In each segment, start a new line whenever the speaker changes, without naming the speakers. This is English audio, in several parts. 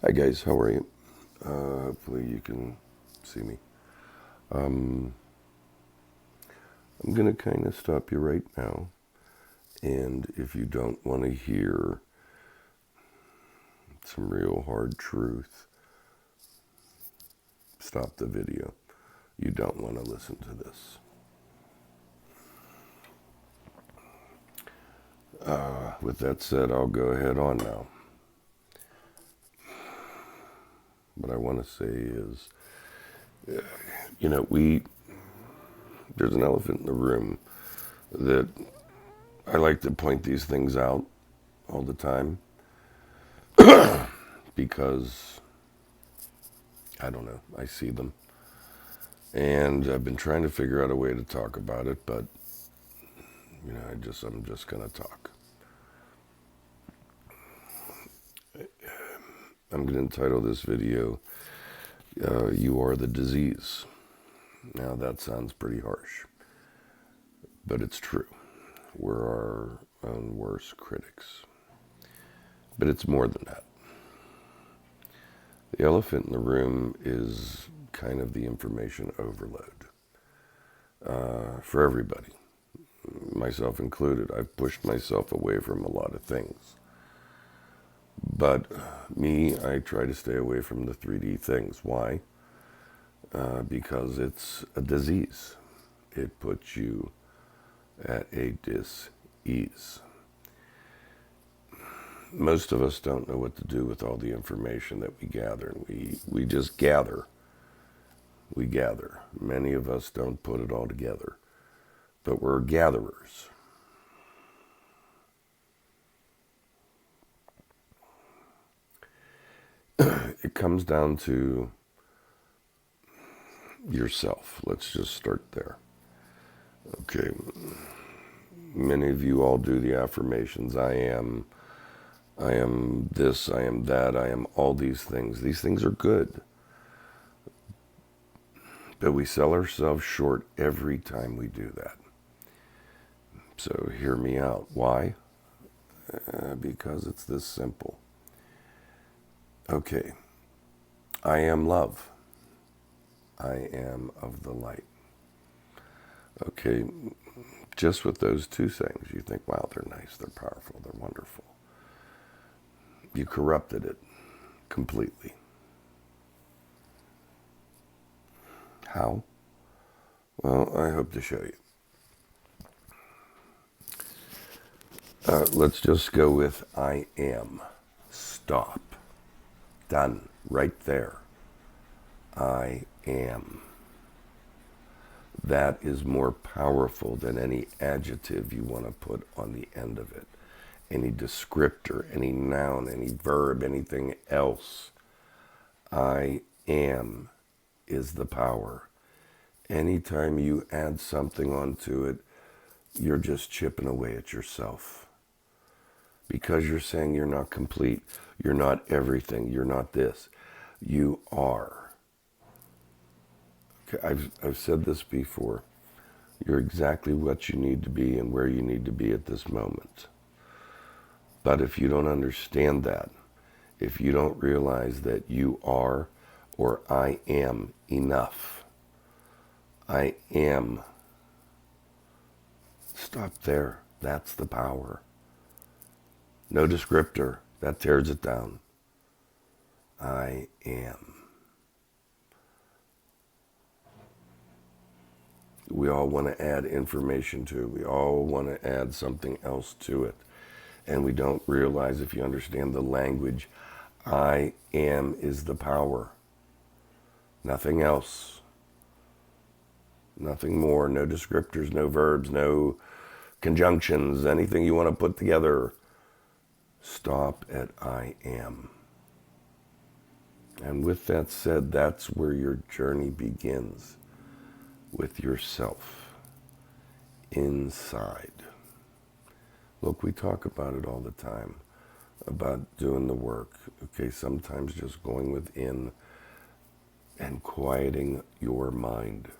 Hi guys, how are you? Hopefully you can see me. Um, I'm gonna kind of stop you right now, and if you don't want to hear some real hard truth, stop the video. You don't want to listen to this. With that said, I'll go ahead on now. What I want to say is, you know, there's an elephant in the room that I like to point these things out all the time because I don't know, I see them. And I've been trying to figure out a way to talk about it, but I'm just gonna talk. I'm gonna entitle this video, "You Are the Disease." Now that sounds pretty harsh, but it's true. We're our own worst critics. But it's more than that. The elephant in the room is kind of the information overload for everybody, myself included. I've pushed myself away from a lot of things. But me, I try to stay away from the 3D things. Why? Because it's a disease. It puts you at a dis-ease. Most of us don't know what to do with all the information that we gather. We just gather. We gather. Many of us don't put it all together. But we're gatherers. It comes down to yourself. Let's just start there. Okay. Many of you all do the affirmations. I am this, I am that, I am all these things. These things are good. But we sell ourselves short every time we do that. So hear me out. Why? Because it's this simple. Okay. I am love. I am of the light. Okay. Just with those two things, you think, wow, they're nice, they're powerful, they're wonderful. You corrupted it completely. How? Well, I hope to show you. Let's just go with I am. Stop. Done. Right there. I am. That is more powerful than any adjective you want to put on the end of it. Any descriptor, any noun, any verb, anything else. I am is the power. Anytime you add something onto it, you're just chipping away at yourself. Because you're saying you're not complete, you're not everything, you're not this. You are. Okay, I've said this before. You're exactly what you need to be and where you need to be at this moment. But if you don't understand that, if you don't realize that you are or I am enough, I am, stop there. That's the power. No descriptor. That tears it down. I am. We all want to add information to it. We all want to add something else to it. And we don't realize, if you understand the language, I am is the power. Nothing else. Nothing more. No descriptors, no verbs, no conjunctions, anything you want to put together. Stop at I am. And with that said, that's where your journey begins, with yourself, inside. Look, we talk about it all the time, about doing the work. Okay, sometimes just going within and quieting your mind,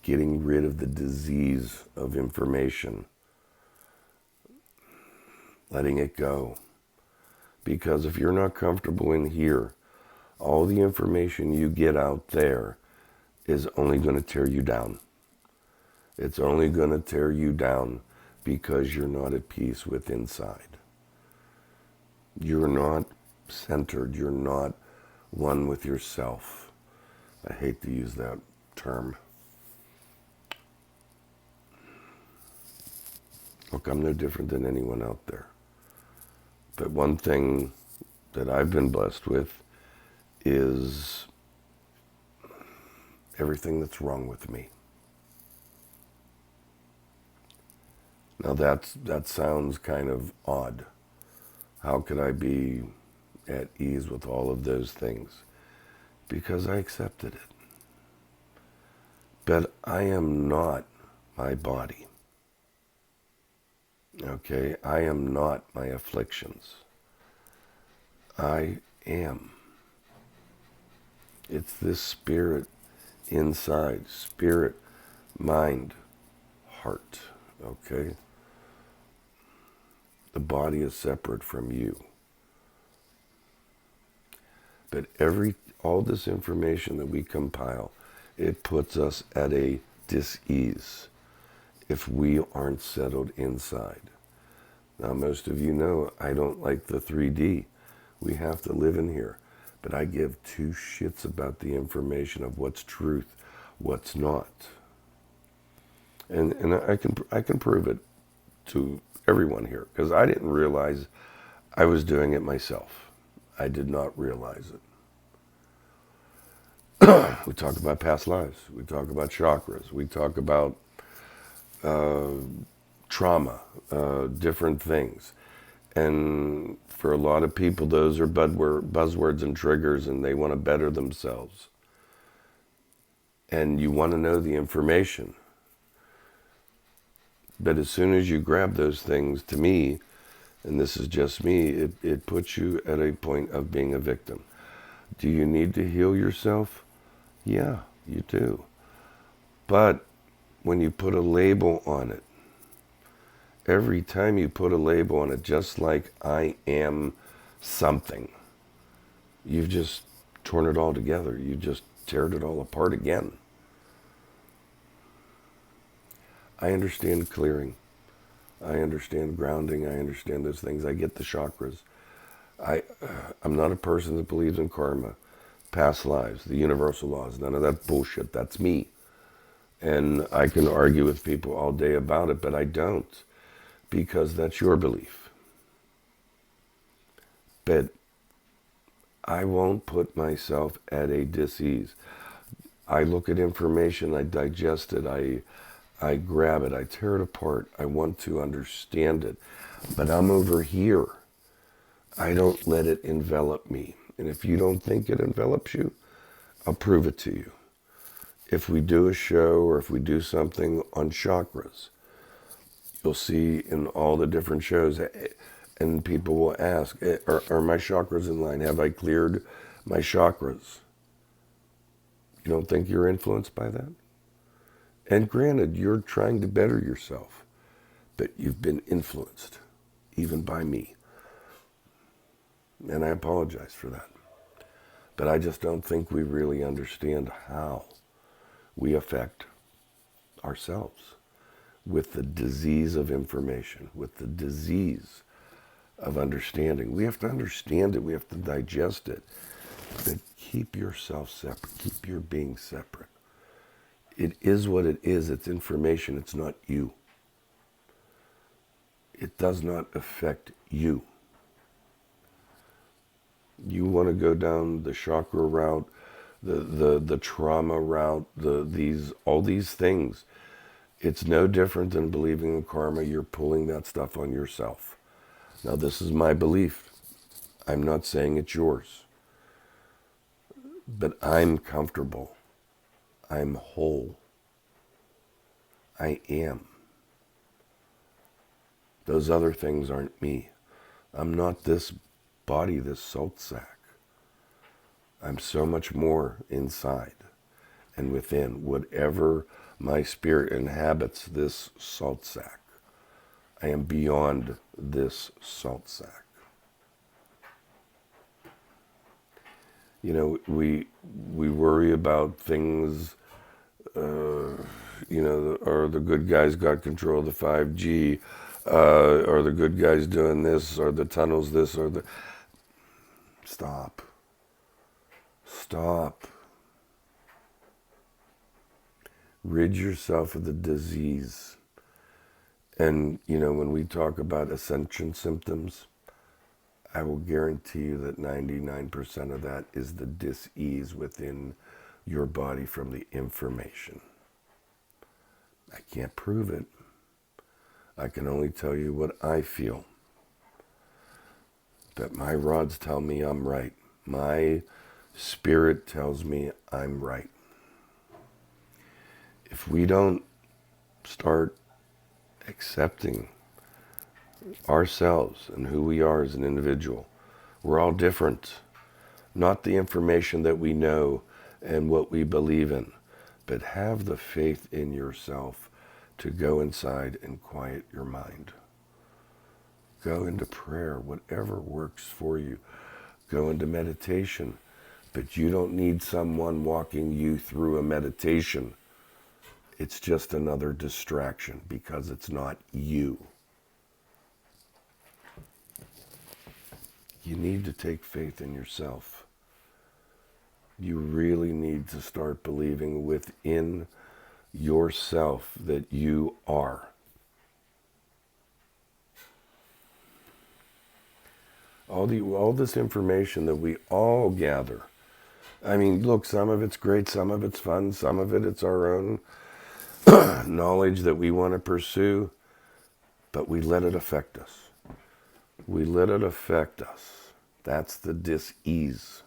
getting rid of the disease of information, letting it go. Because if you're not comfortable in here, all the information you get out there is only going to tear you down. It's only going to tear you down because you're not at peace with inside. You're not centered. You're not one with yourself. I hate to use that term. Look, I'm no different than anyone out there. But one thing that I've been blessed with is everything that's wrong with me. Now that sounds kind of odd. How could I be at ease with all of those things? Because I accepted it. But I am not my body. Okay? I am not my afflictions. I am. It's this spirit inside. Spirit, mind, heart. Okay? The body is separate from you. But all this information that we compile, it puts us at a dis-ease if we aren't settled inside. Now, most of you know I don't like the 3D. We have to live in here. But I give two shits about the information of what's truth, what's not. And I can prove it to everyone here, because I didn't realize I was doing it myself. I did not realize it. We talk about past lives. We talk about chakras. We talk about trauma, different things. And for a lot of people, those are buzzwords and triggers, and they want to better themselves. And you want to know the information. But as soon as you grab those things, to me, and this is just me, it puts you at a point of being a victim. Do you need to heal yourself? Yeah, you do. But when you put a label on it, every time you put a label on it, just like I am something, you've just torn it all together. You just teared it all apart again. I understand clearing. I understand grounding. I understand those things. I get the chakras. I'm not a person that believes in karma, past lives, the universal laws, none of that bullshit. That's me. And I can argue with people all day about it, but I don't, because that's your belief. But I won't put myself at a dis-ease. I look at information, I digest it, I grab it, I tear it apart, I want to understand it. But I'm over here. I don't let it envelop me. And if you don't think it envelops you, I'll prove it to you. If we do a show or if we do something on chakras, you'll see in all the different shows, and people will ask, are my chakras in line? Have I cleared my chakras? You don't think you're influenced by that? And granted, you're trying to better yourself, but you've been influenced, even by me. And I apologize for that. But I just don't think we really understand how we affect ourselves with the disease of information, with the disease of understanding. We have to understand it. We have to digest it. But keep yourself separate. Keep your being separate. It is what it is. It's information. It's not you. It does not affect you. You want to go down the chakra route, the trauma route, all these things. It's no different than believing in karma. You're pulling that stuff on yourself. Now, this is my belief. I'm not saying it's yours. But I'm comfortable. I'm whole. I am. Those other things aren't me. I'm not this body, this salt sack. I'm so much more inside and within. Whatever my spirit inhabits this salt sack, I am beyond this salt sack. We worry about things. Are the good guys got control of the 5G? Are the good guys doing this? Are the tunnels this? Or the stop. Stop. Rid yourself of the disease. And, when we talk about ascension symptoms, I will guarantee you that 99% of that is the dis-ease within your body from the information. I can't prove it. I can only tell you what I feel. That my rods tell me I'm right. My spirit tells me I'm right. If we don't start accepting ourselves and who we are as an individual, we're all different. Not the information that we know and what we believe in, but have the faith in yourself to go inside and quiet your mind. Go into prayer, whatever works for you. Go into meditation, but you don't need someone walking you through a meditation. It's just another distraction because it's not you. You need to take faith in yourself. You really need to start believing within yourself that you are. All this information that we all gather. I mean, look, some of it's great, some of it's fun, some of it's our own knowledge that we want to pursue, but we let it affect us. We let it affect us. That's the dis-ease.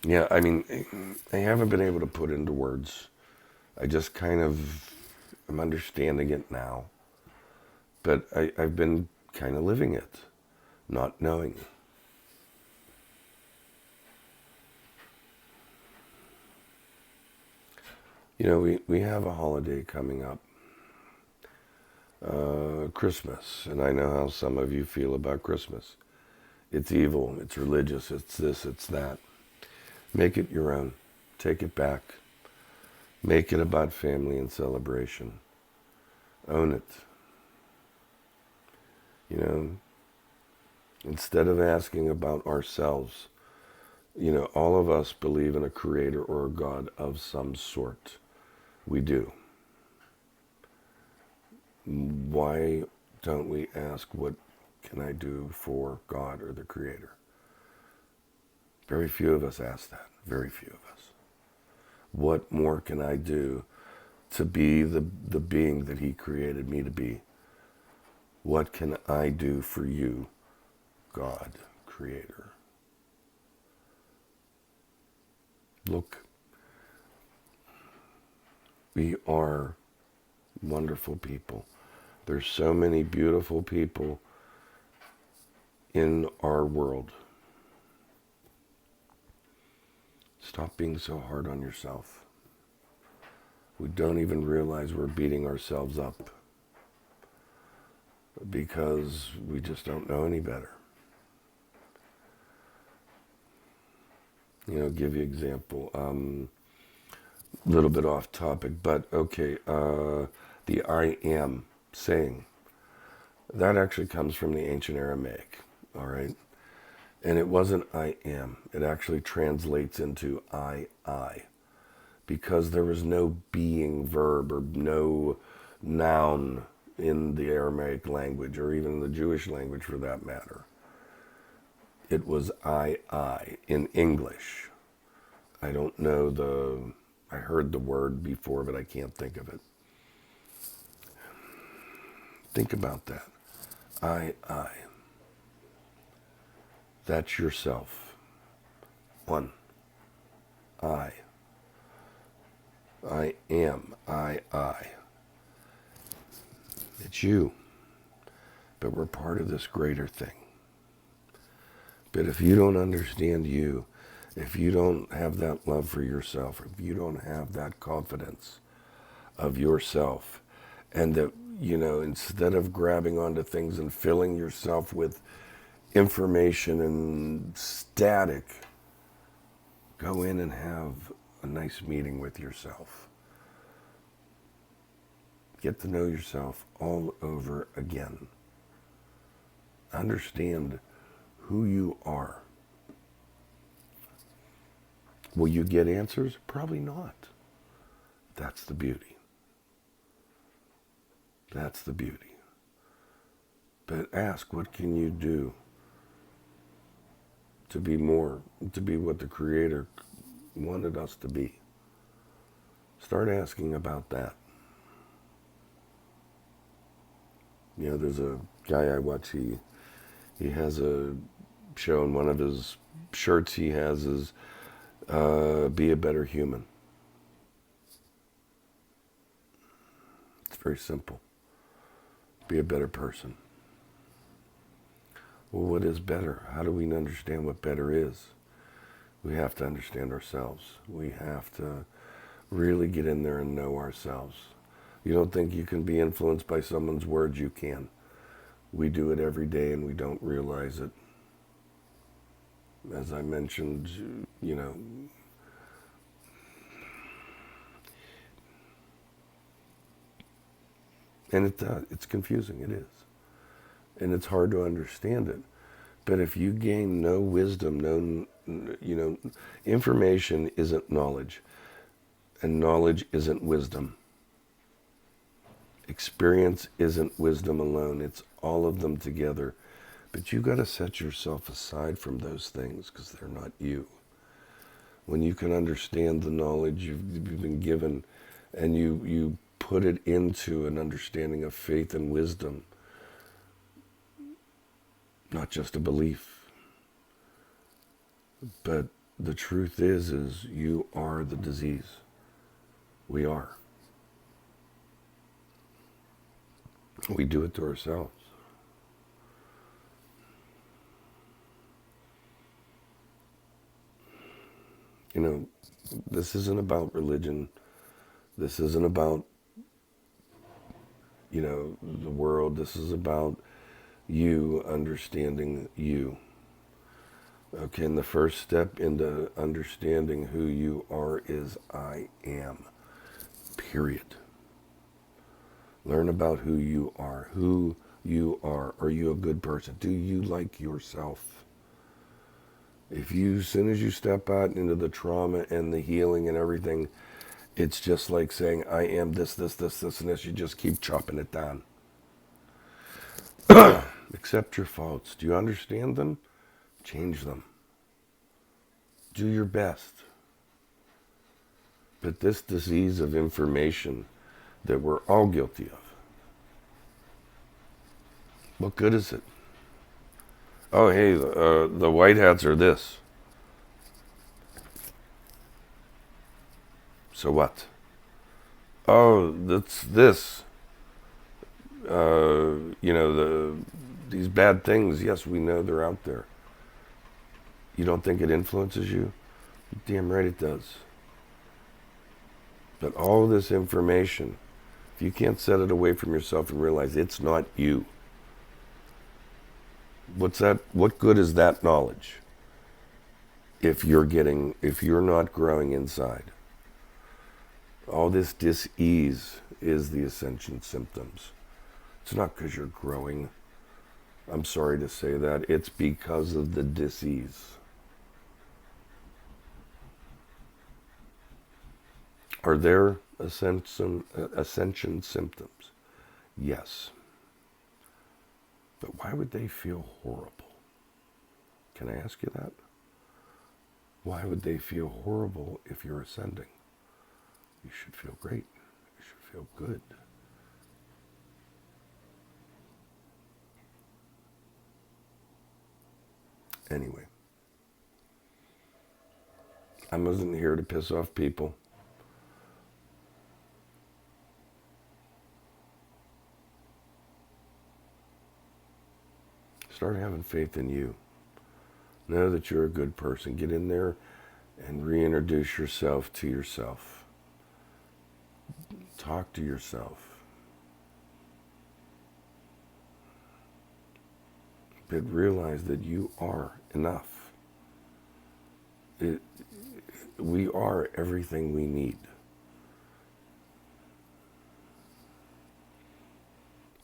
Yeah, I mean, I haven't been able to put into words. I just kind of am understanding it now. But I've been kind of living it, not knowing. We have a holiday coming up. Christmas. And I know how some of you feel about Christmas. It's evil, it's religious, it's this, it's that. Make it your own. Take it back. Make it about family and celebration. Own it. Instead of asking about ourselves, all of us believe in a creator or a God of some sort. We do. Why don't we ask, what can I do for God or the creator? Very few of us ask that. Very few of us. What more can I do to be the being that he created me to be? What can I do for you, God, creator? Look, we are wonderful people. There's so many beautiful people in our world. Stop being so hard on yourself. We don't even realize we're beating ourselves up because we just don't know any better. Give you an example. A little bit off topic, but okay. The I am saying, that actually comes from the ancient Aramaic, all right? And it wasn't I am. It actually translates into I, because there was no being verb or no noun in the Aramaic language, or even the Jewish language for that matter. It was I. In English. I don't know I heard the word before, but I can't think of it. Think about that. I. That's yourself. One. I am. I. It's you. But we're part of this greater thing. But if you don't understand you, if you don't have that love for yourself, if you don't have that confidence of yourself, and that instead of grabbing onto things and filling yourself with information and static, go in and have a nice meeting with yourself. Get to know yourself all over again. Understand who you are. Will you get answers? Probably not. That's the beauty. That's the beauty. But ask, what can you do to be more, to be what the Creator wanted us to be? Start asking about that. There's a guy I watch, he has a show, and one of his shirts he has is, be a better human. It's very simple. Be a better person. Well, what is better? How do we understand what better is? We have to understand ourselves. We have to really get in there and know ourselves. You don't think you can be influenced by someone's words? You can. We do it every day and we don't realize it. As I mentioned, and it's confusing, it is. And it's hard to understand it. But if you gain no wisdom, information isn't knowledge, and knowledge isn't wisdom. Experience isn't wisdom alone. It's all of them together. But you got to set yourself aside from those things because they're not you. When you can understand the knowledge you've been given and you put it into an understanding of faith and wisdom, not just a belief. But the truth is you are the disease. We are. We do it to ourselves. This isn't about religion. This isn't about, the world. This is about you understanding you. Okay, and the first step into understanding who you are is I am. Period. Learn about who you are. Who you are. Are you a good person? Do you like yourself? If you, as soon as you step out into the trauma and the healing and everything, it's just like saying, I am this, and this. You just keep chopping it down. Accept your faults. Do you understand them? Change them. Do your best. But this disease of information that we're all guilty of, what good is it? Oh, hey, the white hats are this. So what? Oh, that's this. These bad things, yes, we know they're out there. You don't think it influences you? Damn right it does. But all this information, if you can't set it away from yourself and realize it's not you, what good is that knowledge if you're not growing inside? All this dis-ease is the ascension symptoms. It's not because you're growing. I'm sorry to say that. It's because of the dis-ease. Are there ascension symptoms? Yes. But why would they feel horrible? Can I ask you that? Why would they feel horrible if you're ascending? You should feel great. You should feel good. Anyway, I wasn't here to piss off people. Start having faith in you. Know that you're a good person. Get in there and reintroduce yourself to yourself. Talk to yourself. that realize that you are enough. We are everything we need.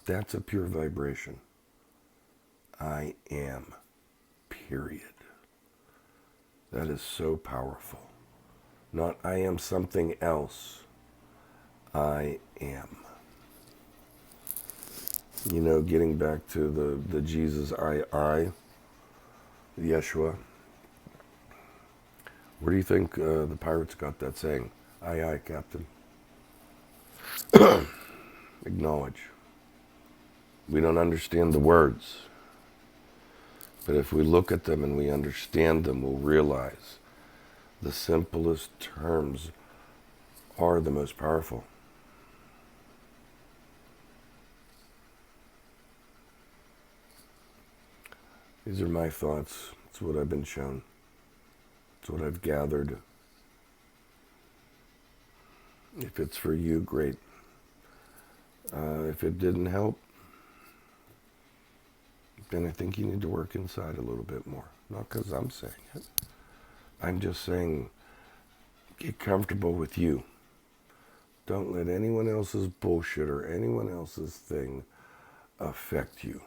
That's a pure vibration. I am, period. That is so powerful. Not I am something else. I am. You know, getting back to the Jesus I, Yeshua, where do you think the pirates got that saying? Aye, Captain. Acknowledge. We don't understand the words, but if we look at them and we understand them, we'll realize the simplest terms are the most powerful. These are my thoughts. It's what I've been shown. It's what I've gathered. If it's for you, great. If it didn't help, then I think you need to work inside a little bit more. Not because I'm saying it. I'm just saying, get comfortable with you. Don't let anyone else's bullshit or anyone else's thing affect you.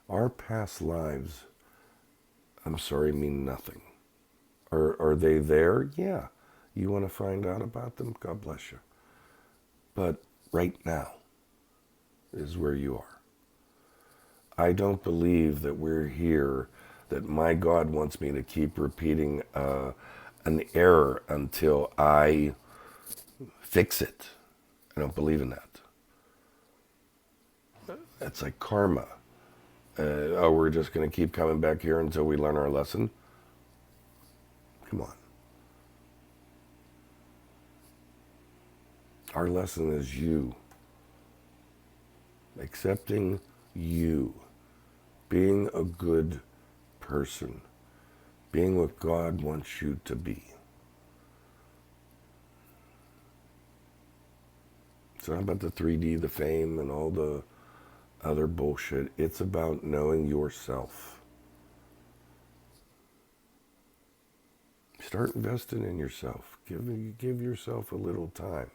Our past lives, I'm sorry, mean nothing. Are they there? Yeah. You want to find out about them? God bless you. But right now is where you are. I don't believe that we're here, that my God wants me to keep repeating an error until I fix it. I don't believe in that. That's like karma. We're just going to keep coming back here until we learn our lesson. Come on. Our lesson is you. Accepting you. Being a good person. Being what God wants you to be. It's not about the 3D, the fame, and all the other bullshit. It's about knowing yourself. Start investing in yourself. Give yourself a little time.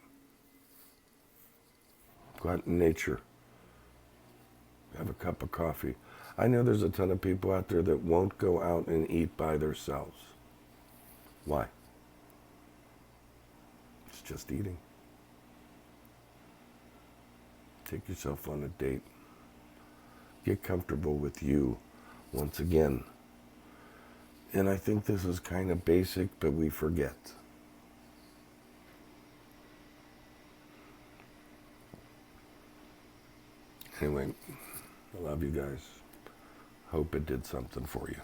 Go out in nature. Have a cup of coffee. I know there's a ton of people out there that won't go out and eat by themselves. Why? It's just eating. Take yourself on a date. Get comfortable with you once again. And I think this is kind of basic, but we forget. Anyway, I love you guys. Hope it did something for you.